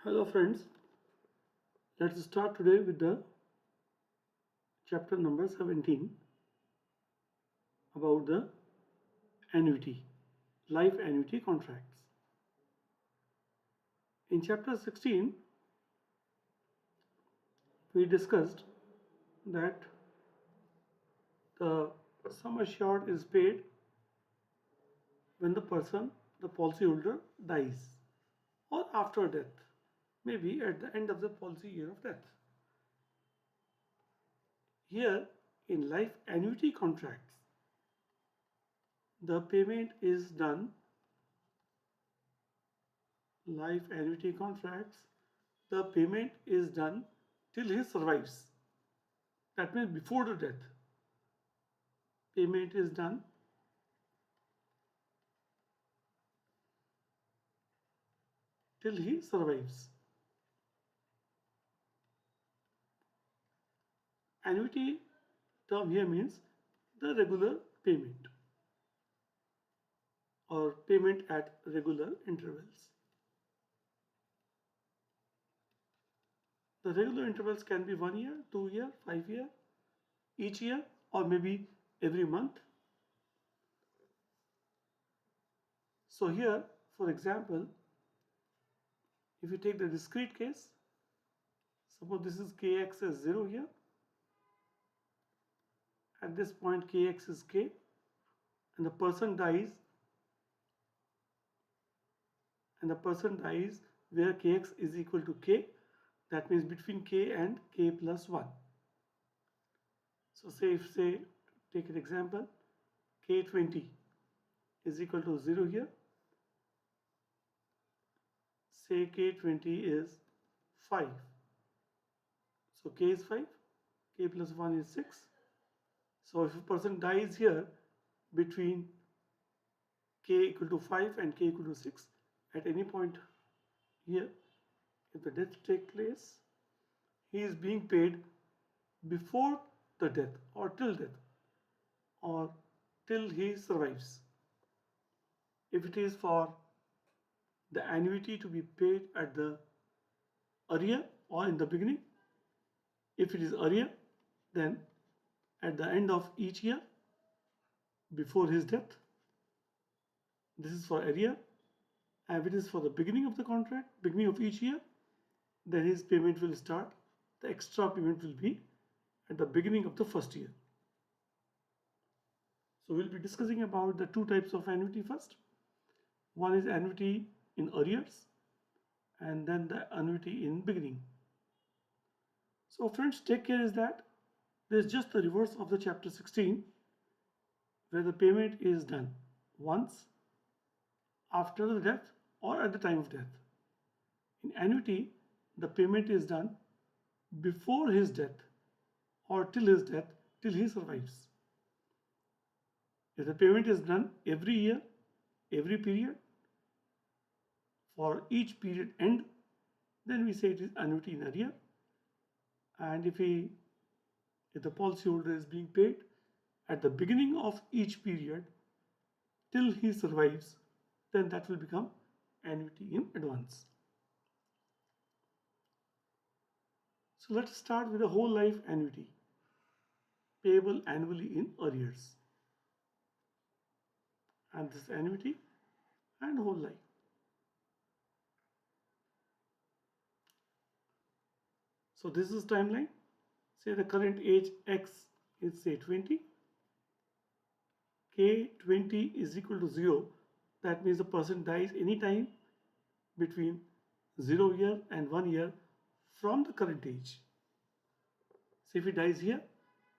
Hello friends, let's start today with the chapter number 17 about the annuity, life annuity contracts. In chapter 16, we discussed that the sum assured is paid when the policyholder dies or after death, maybe at the end of the policy year of death. Here in life annuity contracts, the payment is done life annuity contracts, the payment is done till he survives. That means before the death. Payment is done till he survives. Annuity term here means the regular payment or payment at regular intervals. The regular intervals can be 1 year, 2 year, 5 year, each year, or maybe every month. So here, for example, if you take the discrete case, suppose this is kx is 0 here. At this point kx is k and the person dies where kx is equal to k, that means between k and k plus 1. So take an example, k20 is equal to 0 here. Say k20 is 5. So k is 5, k plus 1 is 6. So if a person dies here between k equal to 5 and k equal to 6, at any point here, if the death takes place, he is being paid before the death or till death or till he survives. If it is for the annuity to be paid at the arrear or in the beginning, if it is arrear, then at the end of each year before his death, this is for arrear. And if it is for the beginning of the contract, beginning of each year, then his payment will start. The extra payment will be at the beginning of the first year. So we'll be discussing about the two types of annuity first. One is annuity in arrears and then the annuity in beginning. So friends, take care is that there's just the reverse of the chapter 16 where the payment is done once after the death or at the time of death. In annuity, the payment is done before his death or till his death, till he survives. If the payment is done every year, every period, for each period end, then we say it is annuity in arrear. And if the policyholder is being paid at the beginning of each period till he survives, then that will become annuity in advance. So let's start with the whole life annuity, payable annually in arrears. And this annuity and whole life. So this is timeline. Say the current age x is say 20. K20 is equal to 0. That means the person dies anytime between 0 year and 1 year from the current age. So if he dies here,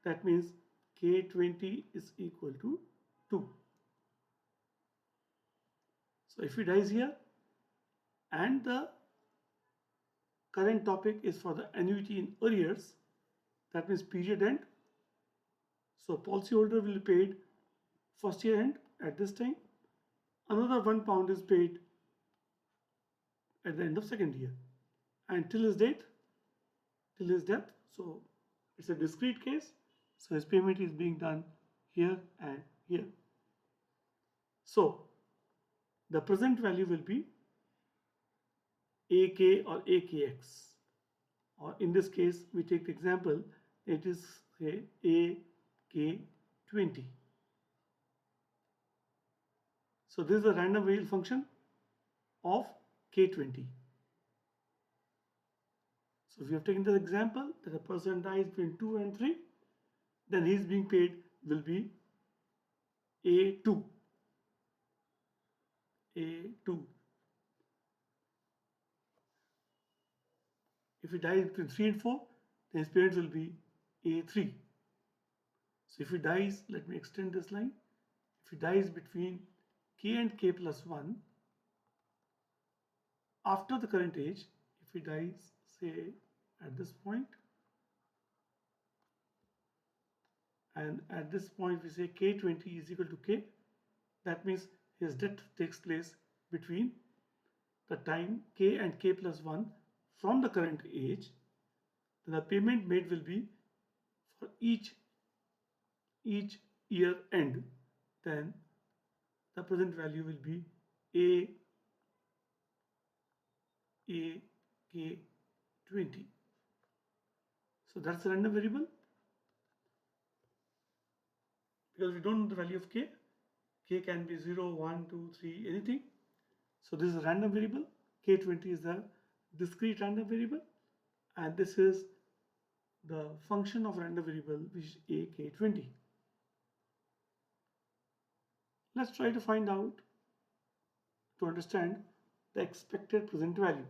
that means K20 is equal to 2. So if he dies here and the current topic is for the annuity in arrears, that means period end. So policyholder will be paid first year end at this time. Another £1 is paid at the end of second year. And till his death, so it's a discrete case. So his payment is being done here and here. So the present value will be AK or AKX, or in this case we take the example, it is say AK20. So this is a random variable function of K20. So if you have taken the example that a person dies between 2 and 3, then he is being paid will be A2. A2. If he dies between 3 and 4, then his parents will be A3. So if he dies, let me extend this line. If he dies between K and K plus 1, after the current age, if he dies, say, at this point, and at this point we say K20 is equal to K, that means his death takes place between the time K and K plus 1 from the current age, then the payment made will be for each year end, then the present value will be K20. So that's a random variable. Because we don't know the value of K. K can be 0, 1, 2, 3, anything. So this is a random variable. K20 is the discrete random variable. And this is the function of random variable, which is AK20. Let's try to find out, to understand the expected present value.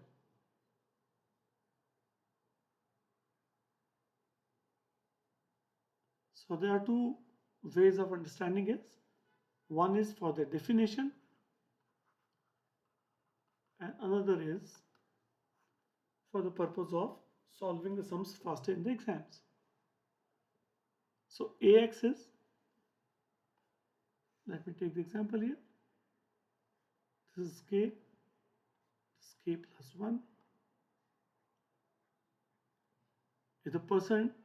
So there are two ways of understanding it. One is for the definition, and another is for the purpose of solving the sums faster in the exams. So AX is, let me take the example here. This is K, this is K plus 1. If the person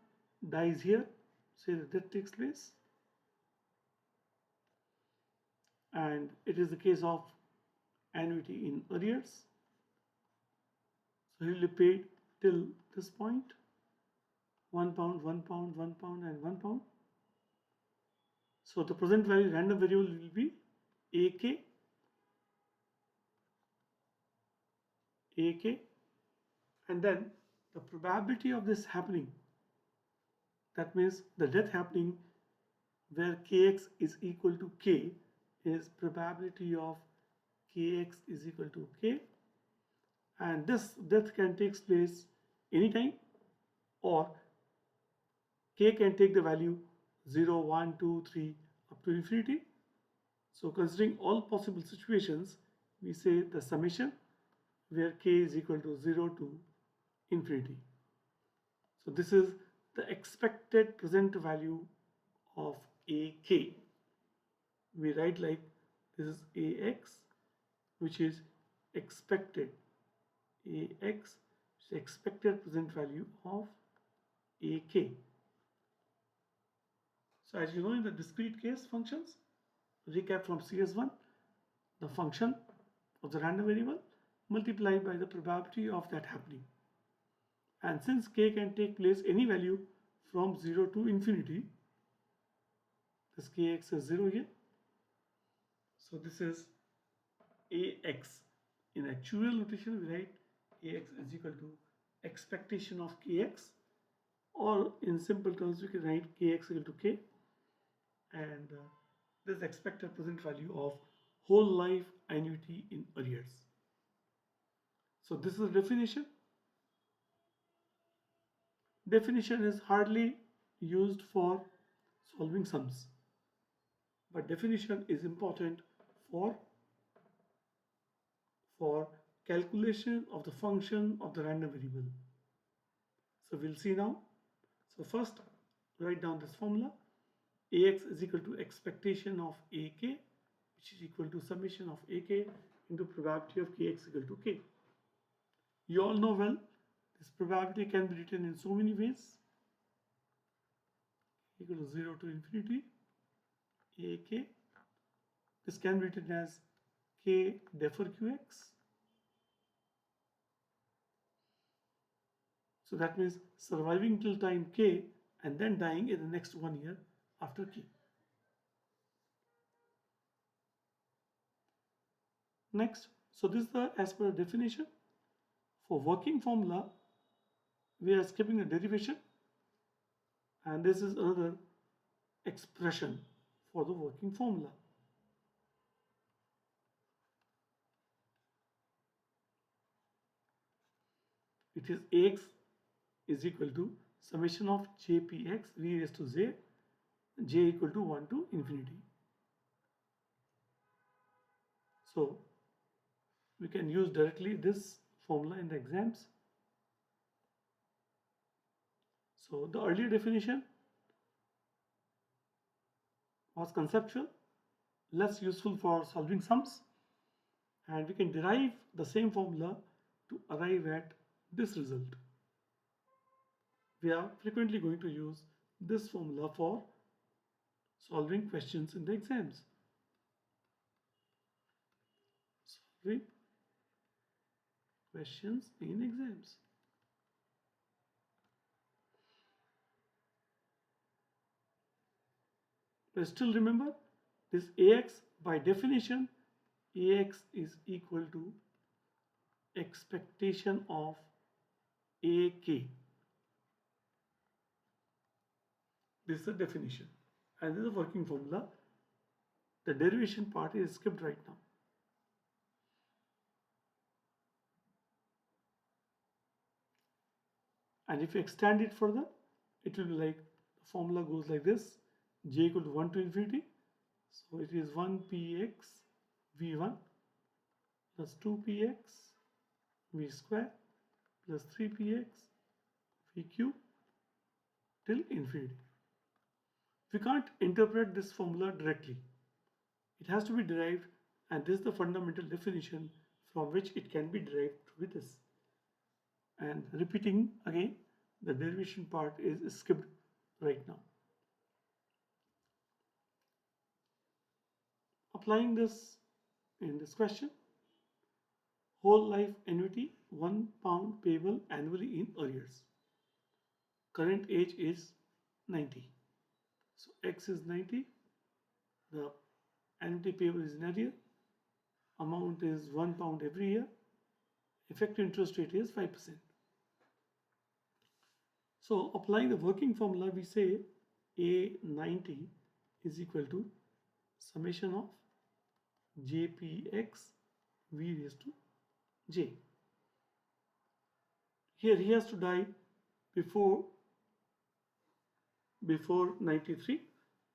dies here, say the death takes place, and it is the case of annuity in arrears. So he will be paid till this point, £1, £1, £1, and £1. So the present value random variable will be AK, and then the probability of this happening, that means the death happening where Kx is equal to K, is probability of Kx is equal to K, and this death can take place anytime, or K can take the value 0, 1, 2, 3 up to infinity. So considering all possible situations, we say the summation where K is equal to 0 to infinity. So this is the expected present value of AK. We write like this is AX, which is expected. AX is expected present value of AK. So as you know, in the discrete case functions, recap from CS1, the function of the random variable multiplied by the probability of that happening. And since K can take place any value from 0 to infinity, this Kx is 0 here. So this is AX. In actuarial notation, we write AX is equal to expectation of Kx, or in simple terms, we can write Kx equal to K, and this is expected present value of whole life annuity in arrears. So this is the definition. Definition is hardly used for solving sums, but definition is important for calculation of the function of the random variable. So we'll see now. So first, write down this formula. AX is equal to expectation of AK, which is equal to summation of AK into probability of Kx equal to K. You all know well, this probability can be written in so many ways. Equal to 0 to infinity, AK. This can be written as K defer Qx. So that means surviving till time k and then dying in the next 1 year after k. Next, so this is the as per definition. For working formula, we are skipping the derivation, and this is another expression for the working formula. It is Ax is equal to summation of jpx v raised to j equal to 1 to infinity. So we can use directly this formula in the exams. So the earlier definition was conceptual, less useful for solving sums, and we can derive the same formula to arrive at this result. We are frequently going to use this formula for solving questions in the exams. Solving questions in exams. But still remember this Ax, by definition, Ax is equal to expectation of AK. This is the definition, and this is a working formula. The derivation part is skipped right now. And if you extend it further, it will be like the formula goes like this: j equal to 1 to infinity. So it is 1px v1 plus 2px v square plus 3px vq till infinity. We can't interpret this formula directly. It has to be derived, and this is the fundamental definition from which it can be derived with this. And repeating again, the derivation part is skipped right now. Applying this in this question, whole life annuity, £1 payable annually in arrears. Current age is 90. So X is 90. The annuity payable is in arrear. Amount is £1 every year. Effective interest rate is 5%. So applying the working formula, we say A90 is equal to summation of jpx v raised to j. Here he has to die before 93.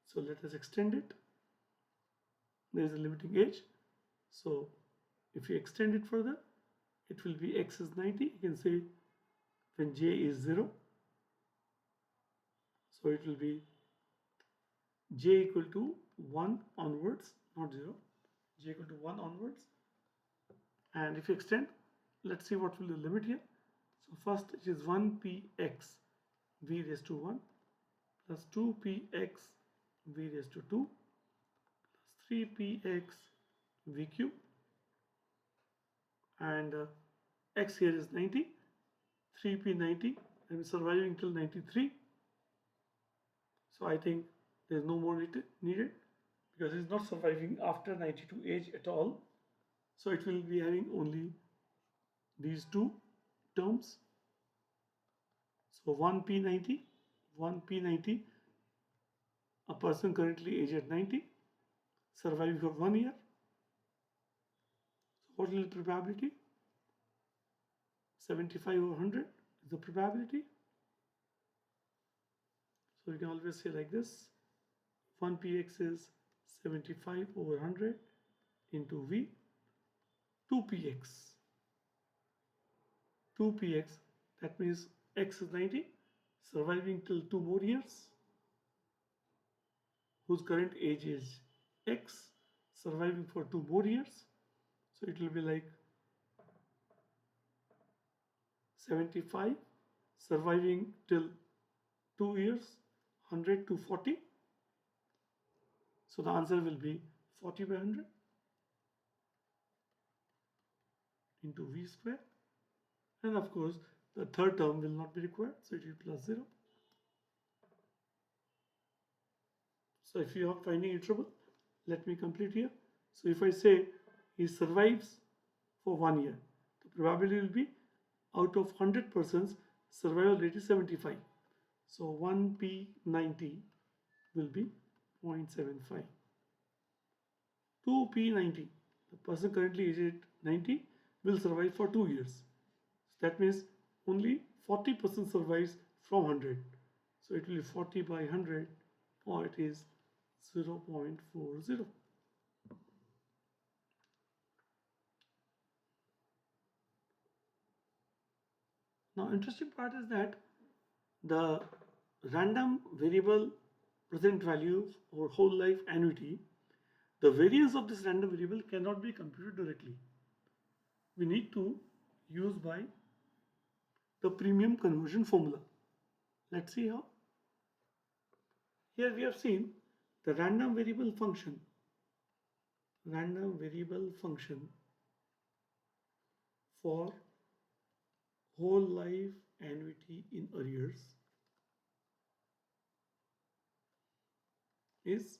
So let us extend it. There is a limiting age. So if you extend it further, it will be x is 90. You can say when j is 0. So it will be j equal to 1 onwards, not 0. J equal to 1 onwards. And if you extend, let's see what will be the limit here. So first it is 1px v raised to 1 plus 2px v raised to 2 plus 3px vq, and x here is 90, 3p90, and surviving till 93. So I think there is no more needed because it is not surviving after 92 age at all. So it will be having only these two terms. So 1p90, a person currently aged at 90, surviving for 1 year. So what is the probability? 75 over 100 is the probability. So you can always say like this: 1px is 75 over 100 into v. 2px, that means x is 90, surviving till 2 more years, whose current age is x, surviving for 2 more years. So it will be like 75, surviving till 2 years, 100 to 40. So the answer will be 40 by 100 into v square. And of course, the third term will not be required, so it is plus 0. So if you are finding it trouble, let me complete here. So if I say he survives for 1 year, the probability will be out of 100%, survival rate is 75. So 1p90 will be 0.75. 2p90, the person currently aged 90 will survive for 2 years. So that means only 40% survives from 100. So it will be 40 by 100, or it is 0.40. Now interesting part is that the random variable present value or whole life annuity, the variance of this random variable cannot be computed directly. We need to use by the premium conversion formula. Let's see how. Here we have seen the random variable function for whole life annuity in arrears is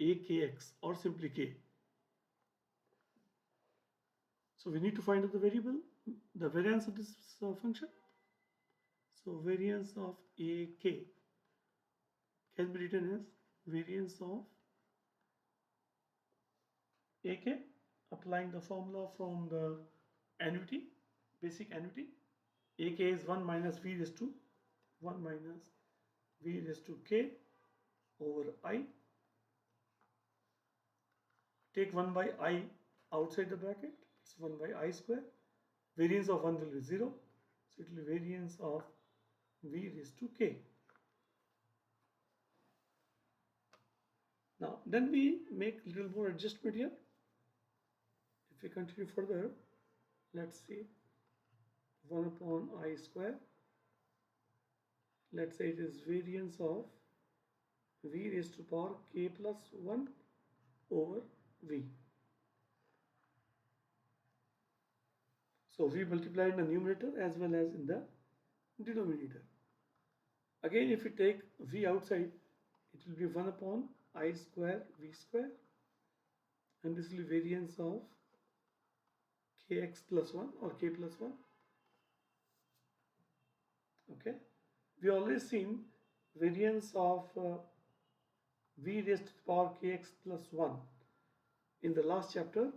AKX, or simply K. So we need to find out the variance of this function. So variance of AK can be written as variance of AK, applying the formula from the annuity, basic annuity. AK is 1 minus V raised to K over I. Take 1 by I outside the bracket, it's 1 by I square. Variance of 1 will be 0, so it will be variance of V raised to K. Now then we make a little more adjustment here. If we continue further, let's see, 1 upon I square, let's say it is variance of V raised to power K plus 1 over V. So we multiply in the numerator as well as in the denominator. Again, if we take V outside, it will be 1 upon I square V square, and this will be variance of Kx plus 1 or K plus 1. Okay, we already seen variance of V raised to the power Kx plus 1 in the last chapter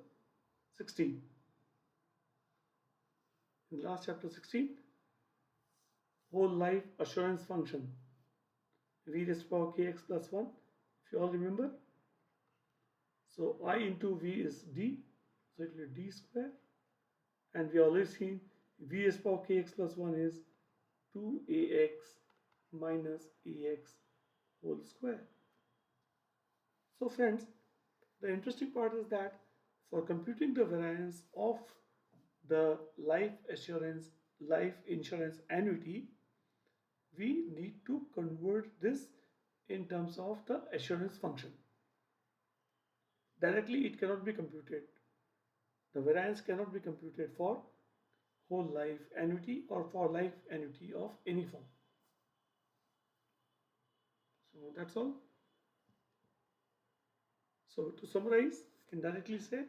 16. In the last chapter 16, whole life assurance function, V raised to the power Kx plus 1, if you all remember. So I into V is D, so it will be D square, and we already seen V raised to the power Kx plus 1 is 2ax minus ax whole square. So friends, the interesting part is that for computing the variance of the life insurance annuity, we need to convert this in terms of the assurance function. Directly it cannot be computed. The variance cannot be computed for whole life annuity or for life annuity of any form. So that's all. So to summarize, I can directly say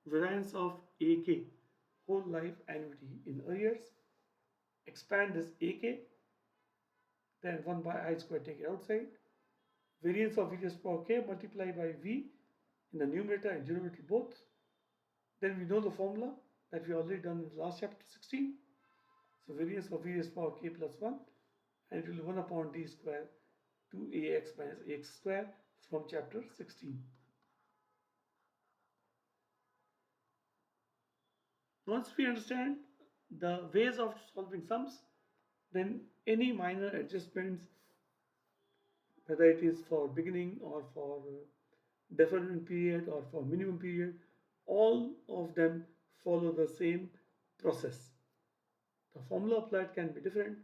variance of AK, whole life annuity in arrears, expand this AK, then 1 by I square, take it outside. Variance of V raised to power K multiplied by V in the numerator and denominator both. Then we know the formula that we already done in the last chapter 16. So variance of V raised to power K plus 1, and it will be 1 upon D square 2ax minus ax square from chapter 16. Once we understand the ways of solving sums, then any minor adjustments, whether it is for beginning or for deferment period or for minimum period, all of them follow the same process. The formula applied can be different,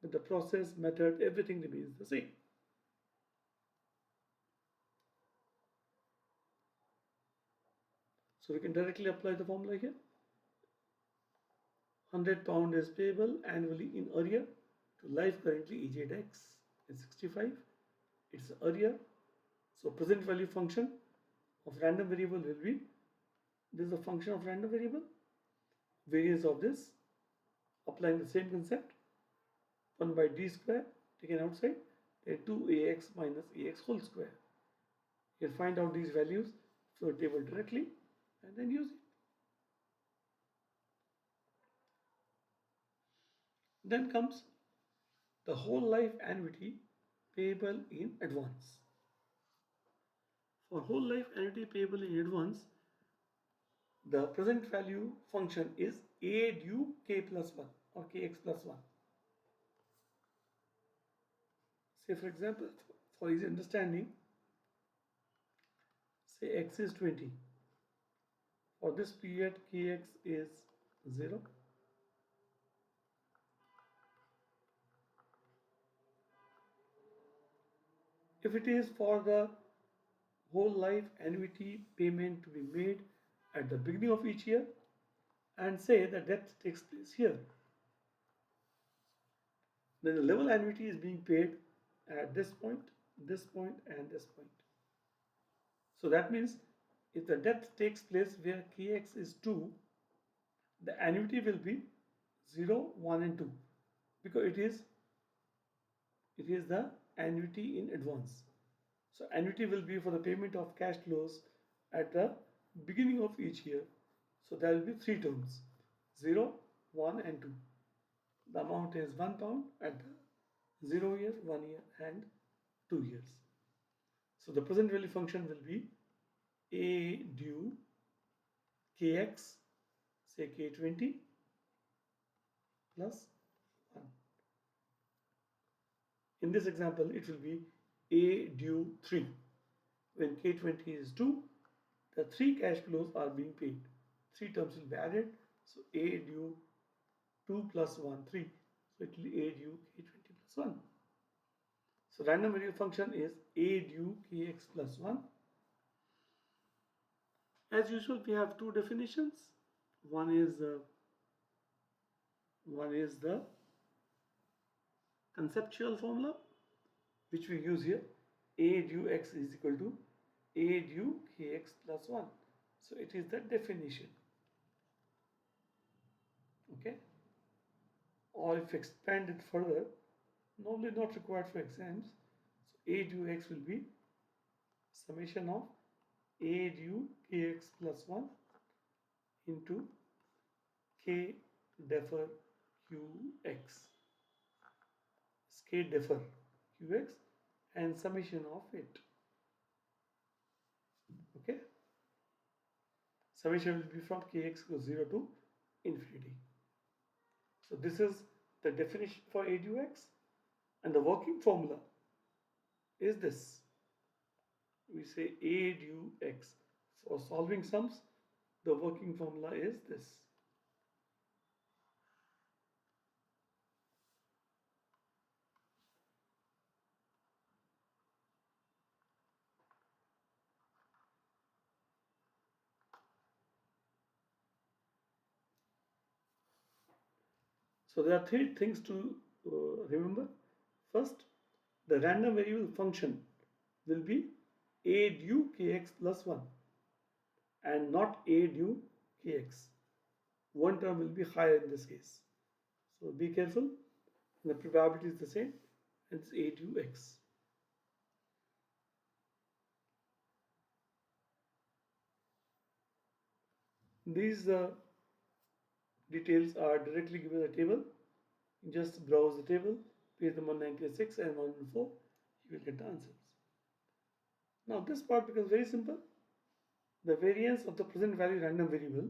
but the process, method, everything remains the same. So we can directly apply the formula here. £100 is payable annually in arrear to life currently aged X is 65. It's arrear. So present value function of random variable will be, this is a function of random variable, variance of this, applying the same concept, 1 by d square taken outside, then 2ax minus ax whole square. You'll find out these values from the table directly and then use it. Then comes the whole life annuity payable in advance. For whole life annuity payable in advance, the present value function is a due k plus 1 or kx plus 1. Say for example, for easy understanding, say x is 20. For this period kx is 0. If it is for the whole life annuity payment to be made at the beginning of each year, and say that death takes place here, then the level annuity is being paid at this point, and this point. So that means if the death takes place where kx is 2, the annuity will be 0, 1 and 2 because it is the annuity in advance. So annuity will be for the payment of cash flows at the beginning of each year. So there will be 3 terms, 0, 1 and 2. The amount is £1 at the 0 year, 1 year and 2 years. So the present value function will be a due kx, say k20 plus 1. In this example, it will be a due 3. When k20 is 2, the 3 cash flows are being paid. 3 terms will be added. So a due 2 plus 1, 3. So it will be a due k20 plus 1. So random variable function is a due kx plus 1. As usual, we have 2 definitions. One is the conceptual formula, which we use here. A due x is equal to a due kx plus 1. So it is the definition. Okay. Or if expanded further, normally not required for exams. So a due x will be summation of a due kx plus 1 into k defer qx. K defer qx and summation of it. Okay. Summation will be from kx equals 0 to infinity. So this is the definition for a due x, and the working formula is this. We say a due x. For solving sums, the working formula is this. So there are 3 things to remember. First, the random variable function will be a due kx plus 1 and not a due kx. One term will be higher in this case. So be careful. The probability is the same. It's a due x. These details are directly given in the table. Just browse the table, page number 96 and 114, you will get the answers. Now this part becomes very simple. The variance of the present value random variable.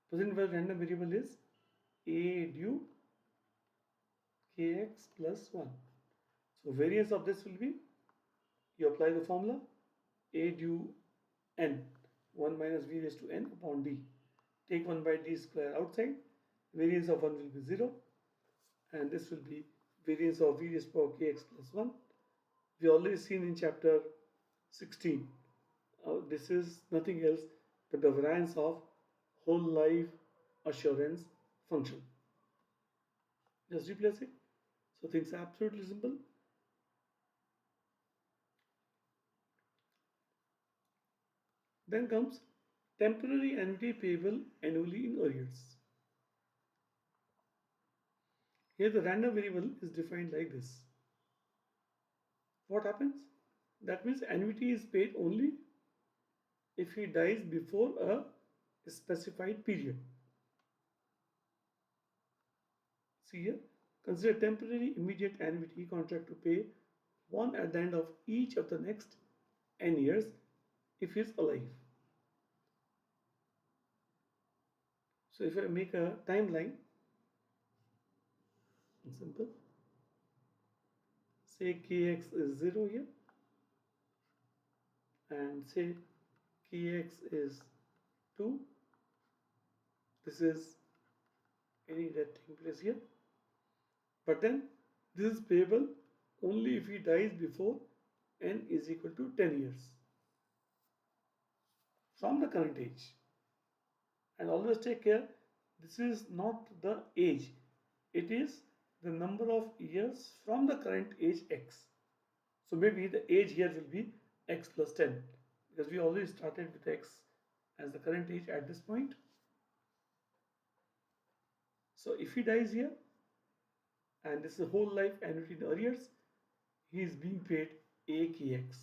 Present value random variable is a due kx plus 1. So variance of this will be, you apply the formula, a due n, 1 minus v raised to n upon d. Take 1 by d square outside, variance of 1 will be 0, and this will be variance of v raised to power kx plus 1. We already seen in chapter 16. This is nothing else but the variance of whole life assurance function. Just replace it. So things are absolutely simple. Then comes temporary annuity payable annually in arrears. Here the random variable is defined like this. What happens? That means annuity is paid only if he dies before a specified period. See here, consider temporary immediate annuity contract to pay one at the end of each of the next n years if he is alive. So if I make a timeline, simple, say kx is 0 here and say kx is 2. This is any that taking place here. But then this is payable only if he dies before n is equal to 10 years from the current age. And always take care, this is not the age, it is the number of years from the current age x. So maybe the age here will be x plus 10 because we already started with x as the current age at this point. So if he dies here and this is a whole life annuity in arrears, he is being paid AKX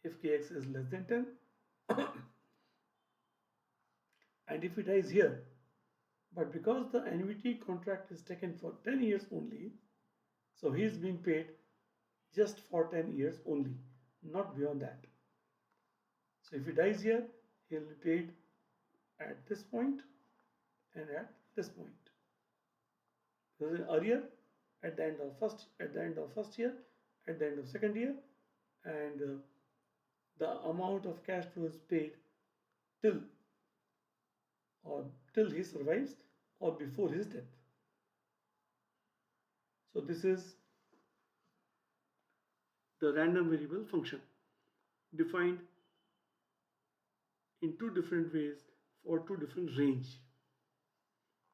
if kx is less than 10. And if he dies here, but because the annuity contract is taken for 10 years only, so he is being paid just for 10 years only, not beyond that. So if he dies here, he will be paid at this point and at this point. There is an arrear at the end of first year, at the end of second year, and the amount of cash flow is paid till he survives or before his death. So this is the random variable function defined in two different ways for two different range.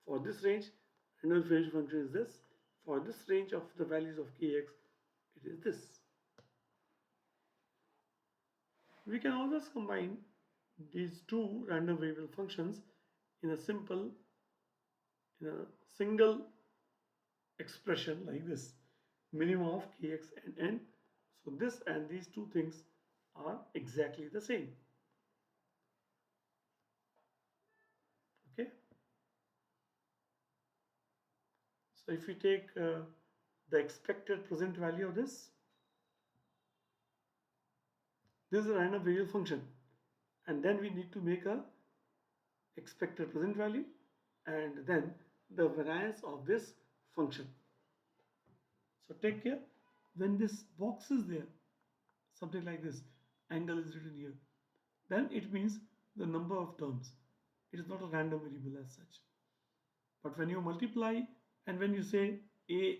For this range, random variable function is this. For this range of the values of kx, it is this. We can always combine these two random variable functions in a single expression like this, minimum of kx and n. So this and these two things are exactly the same. Okay. So if we take the expected present value of this is a random variable function, and then we need to make a expected present value and then the variance of this function. So take care, when this box is there, something like this, angle is written here, then it means the number of terms. It is not a random variable as such. But when you multiply and when you say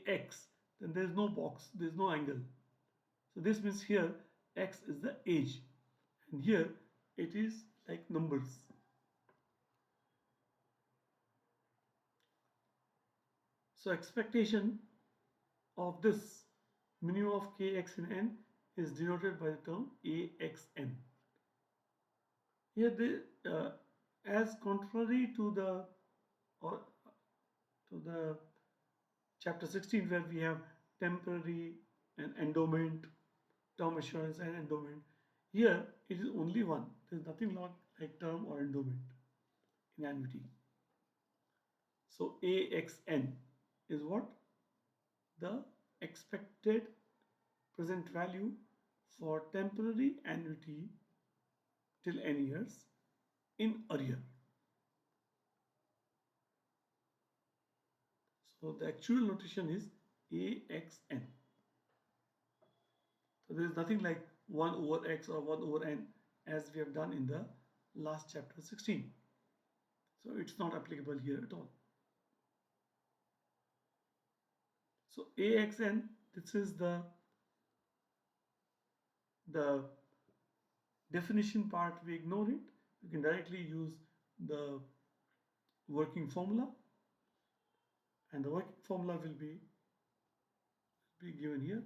ax, then there is no box, there is no angle. So this means here x is the age and here it is like numbers. So expectation of this minimum of kx in n is denoted by the term axn. Here as contrary to the chapter 16 where we have temporary and endowment, term assurance and endowment, here it is only one. There is nothing like term or endowment in annuity. So AXN is what? The expected present value for temporary annuity till n years in arrear. So the actual notation is AXN. So there is nothing like 1 over x or 1 over n as we have done in the last chapter 16. So it's not applicable here at all. So AXN, this is the definition part, we ignore it. You can directly use the working formula. and the working formula will be given here.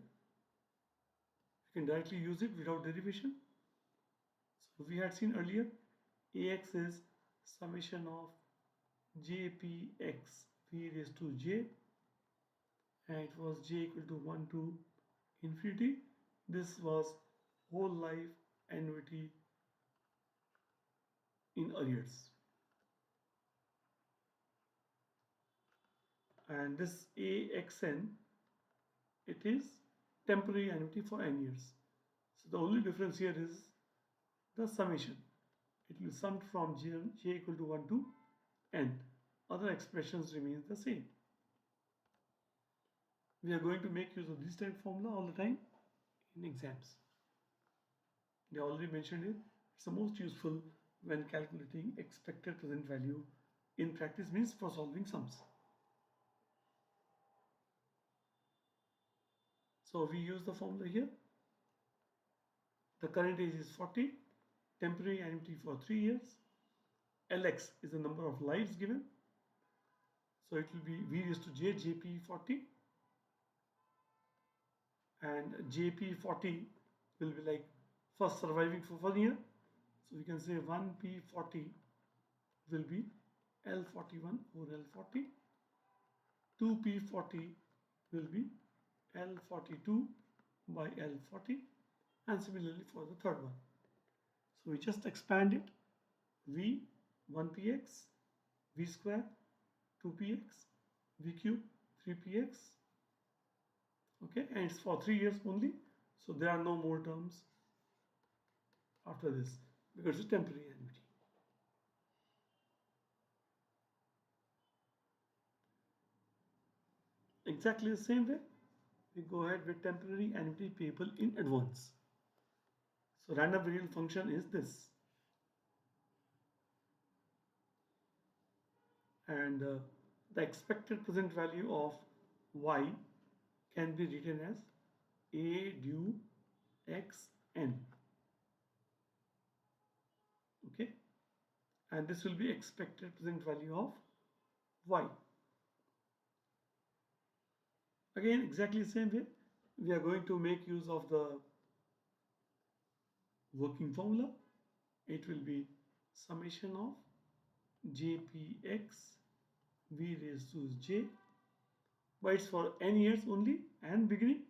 You can directly use it without derivation. So we had seen earlier Ax is summation of jpx v raised to j, and it was j equal to 1 to infinity. This was whole life annuity in arrears. And this AXN, it is temporary annuity for n years. So the only difference here is the summation. It will sum from j equal to 1 to n. Other expressions remain the same. We are going to make use of this type of formula all the time in exams. They already mentioned it. It's the most useful when calculating expected present value in practice, means for solving sums. So we use the formula here. The current age is 40, temporary annuity for 3 years. Lx is the number of lives given. So it will be v raised to j, jp40. And jp40 will be like first surviving for 1 year. So we can say 1p40 will be L41 over L40. 2p40 will be L42 by L40, and similarly for the third one. So we just expand it. V 1px, v square 2px, v cube 3px. Okay, and it's for 3 years only, so there are no more terms after this because it's temporary annuity. Exactly the same way, we go ahead with temporary annuity payable in advance. So random variable function is this, and the expected present value of y can be written as a due x n. Okay, and this will be expected present value of y. Again, exactly the same way, we are going to make use of the working formula. It will be summation of jpx v raised to j, but it's for n years only and beginning.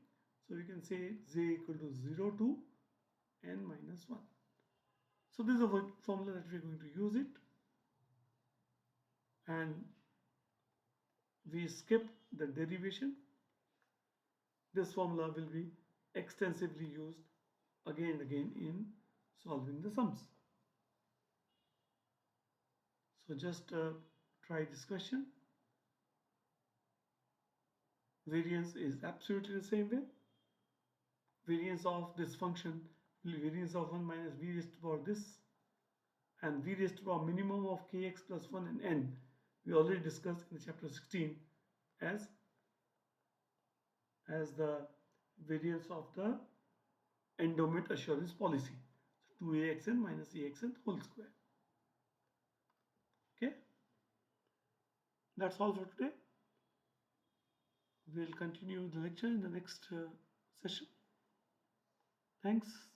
So we can say j equal to 0 to n minus 1. So this is a working formula that we are going to use it, and we skip the derivation. This formula will be extensively used again and again in solving the sums. So just try this question. Variance is absolutely the same way. Variance of this function will be variance of 1 minus v raised to the power this, and v raised to the power minimum of kx plus 1 and n we already discussed in chapter 16 as the variance of the endowment assurance policy. So 2axn minus axn whole square. Okay, that's all for today. We'll continue the lecture in the next session. Thanks.